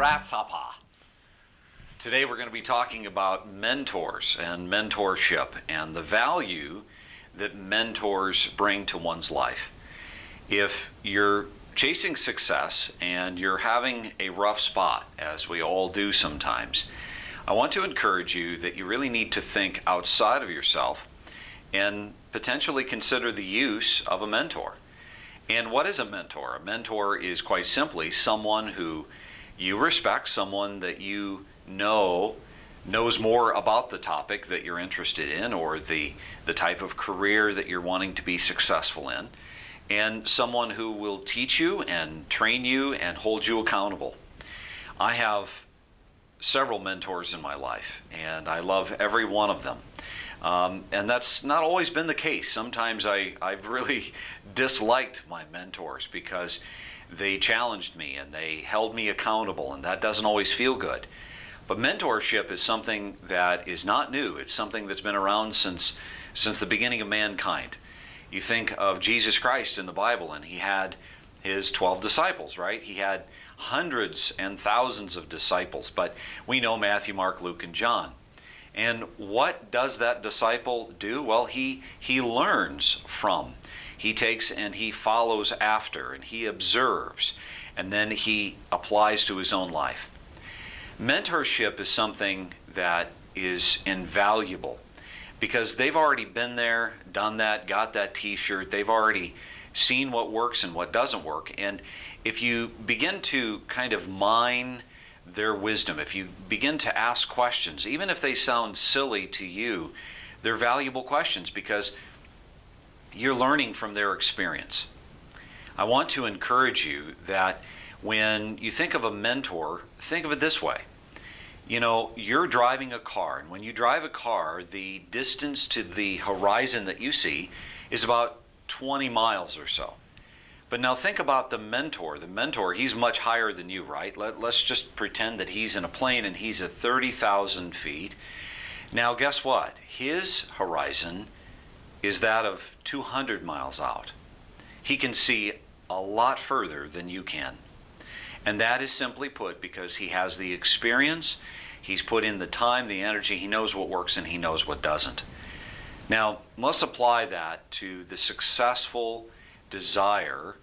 Grasshopper. Today we're going to be talking about mentors and mentorship and the value that mentors bring to one's life. If you're chasing success and you're having a rough spot, as we all do sometimes, I want to encourage you that you really need to think outside of yourself and potentially consider the use of a mentor. And what is a mentor? A mentor is quite simply someone who you respect, someone that you know knows more about the topic that you're interested in or the type of career that you're wanting to be successful in, and someone who will teach you and train you and hold you accountable. I have several mentors in my life, and I love every one of them. And that's not always been the case. Sometimes I've really disliked my mentors because they challenged me and they held me accountable, and that doesn't always feel good. But mentorship is something that is not new. It's something that's been around since the beginning of mankind. You think of Jesus Christ in the Bible, and he had his 12 disciples, right? He had hundreds and thousands of disciples, but we know Matthew, Mark, Luke, and John. And what does that disciple do? Well, he learns from. He takes and he follows after, and he observes, and then he applies to his own life. Mentorship is something that is invaluable because they've already been there, done that, got that t-shirt. They've already seen what works and what doesn't work. And if you begin to kind of mine their wisdom, if you begin to ask questions, even if they sound silly to you, they're valuable questions because you're learning from their experience. I want to encourage you that when you think of a mentor, think of it this way. You know, you're driving a car, and when you drive a car, the distance to the horizon that you see is about 20 miles or so. But now think about the mentor. The mentor, he's much higher than you, right? Let's just pretend that he's in a plane and he's at 30,000 feet. Now guess what? His horizon is that of 200 miles out. He can see a lot further than you can. And that is simply put because he has the experience, he's put in the time, the energy, he knows what works and he knows what doesn't. Now, let's apply that to the successful desire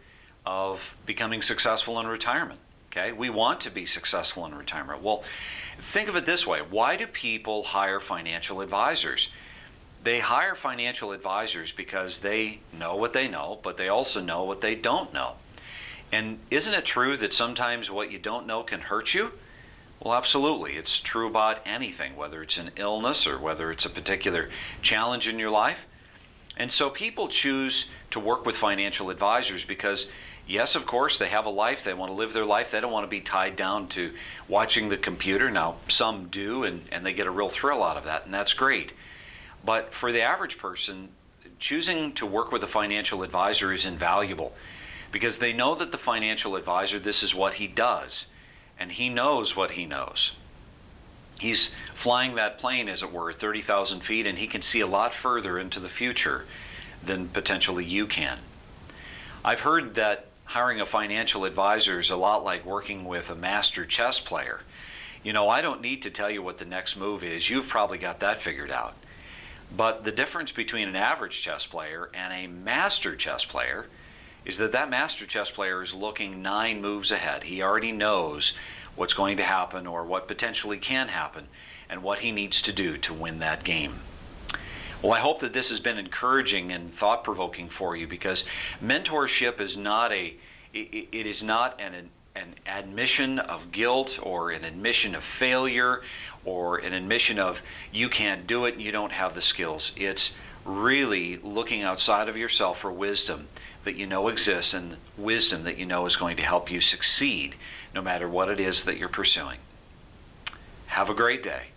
of becoming successful in retirement. Okay? We want to be successful in retirement. Well, think of it this way. Why do people hire financial advisors? They hire financial advisors because they know what they know, but they also know what they don't know. And isn't it true that sometimes what you don't know can hurt you? Well, absolutely. It's true about anything, whether it's an illness or whether it's a particular challenge in your life. And so people choose to work with financial advisors because, yes, of course, they have a life. They want to live their life. They don't want to be tied down to watching the computer. Now, some do, and they get a real thrill out of that, and that's great. But for the average person, choosing to work with a financial advisor is invaluable because they know that the financial advisor, this is what he does, and he knows what he knows. He's flying that plane, as it were, 30,000 feet, and he can see a lot further into the future than potentially you can. I've heard that hiring a financial advisor is a lot like working with a master chess player. You know, I don't need to tell you what the next move is. You've probably got that figured out. But the difference between an average chess player and a master chess player is that master chess player is looking 9 moves ahead. He already knows what's going to happen or what potentially can happen and what he needs to do to win that game. Well, I hope that this has been encouraging and thought-provoking for you because mentorship is not an admission of guilt or an admission of failure or an admission of you can't do it and you don't have the skills. It's really looking outside of yourself for wisdom that you know exists and wisdom that you know is going to help you succeed no matter what it is that you're pursuing. Have a great day.